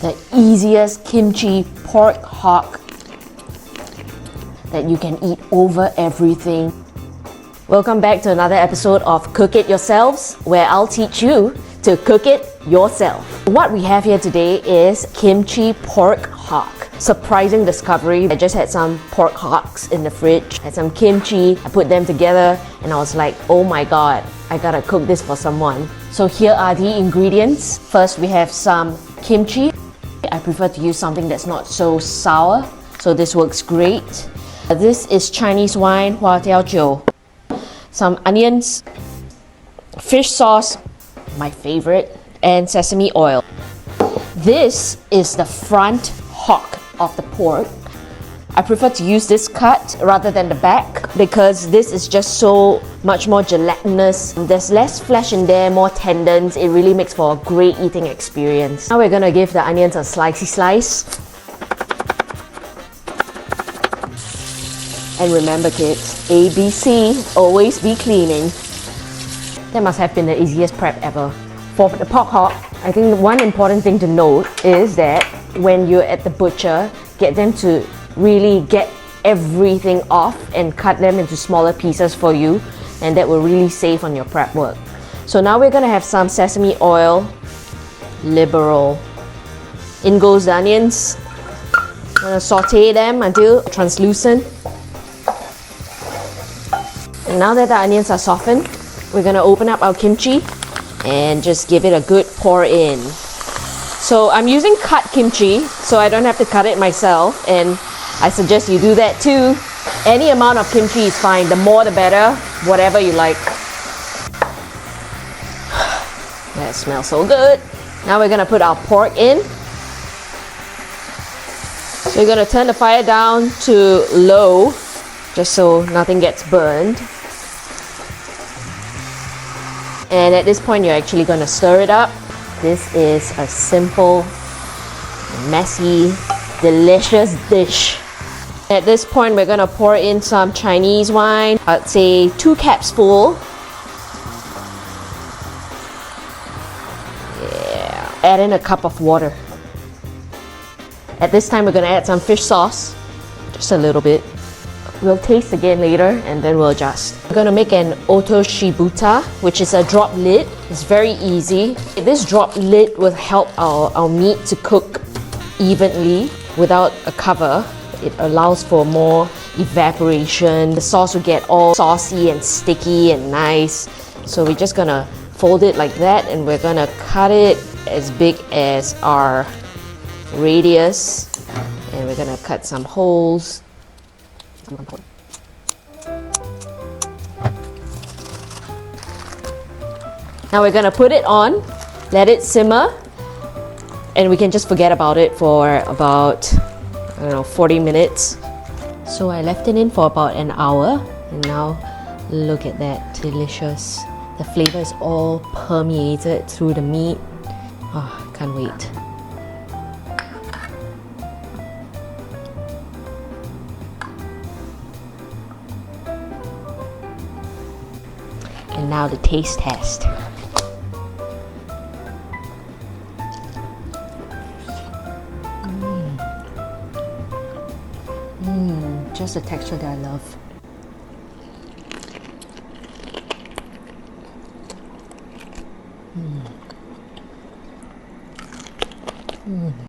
the easiest kimchi pork hock that you can eat over everything. Welcome back to another episode of Cook It Yourselves, where I'll teach you to cook it yourself. What we have here today is kimchi pork hock. Surprising discovery. I just had some pork hocks in the fridge, had some kimchi, I put them together and I was like, oh my god, I gotta cook this for someone. So here are the ingredients. First we have some kimchi. I prefer to use something that's not so sour, so this works great. This is Chinese wine, Hua Tiao Jiu. Some onions, fish sauce, my favorite, and sesame oil. This is the front hock of the pork. I prefer to use this cut rather than the back because this is just so much more gelatinous. There's less flesh in there, more tendons. It really makes for a great eating experience. Now we're gonna give the onions a slicey slice. And remember kids, ABC, always be cleaning. That must have been the easiest prep ever. For the pork hock, I think one important thing to note is that when you're at the butcher, get them to really get everything off and cut them into smaller pieces for you, and that will really save on your prep work. So now we're gonna have some sesame oil, liberal. In goes the onions. I'm gonna saute them until translucent. And now that the onions are softened, we're gonna open up our kimchi and just give it a good pour in. So I'm using cut kimchi, so I don't have to cut it myself, and I suggest you do that too. Any amount of kimchi is fine, the more the better, whatever you like. That smells so good. Now we're gonna put our pork in. So we're gonna turn the fire down to low, just so nothing gets burned. And at this point, you're actually gonna stir it up. This is a simple, messy, delicious dish. At this point, we're gonna pour in some Chinese wine. I'd say 2 caps full. Yeah. Add in a cup of water. At this time, we're gonna add some fish sauce, just a little bit. We'll taste again later and then we'll adjust. We're gonna make an Otoshibuta, which is a drop lid. It's very easy. This drop lid will help our meat to cook evenly without a cover. It allows for more evaporation. The sauce will get all saucy and sticky and nice. So we're just gonna fold it like that and we're gonna cut it as big as our radius. And we're gonna cut some holes. Now we're gonna put it on, let it simmer, and we can just forget about it for about, 40 minutes. So I left it in for about an hour, and now look at that, delicious. The flavor is all permeated through the meat. Oh, can't wait. And now the taste test. Just the texture that I love. Mm.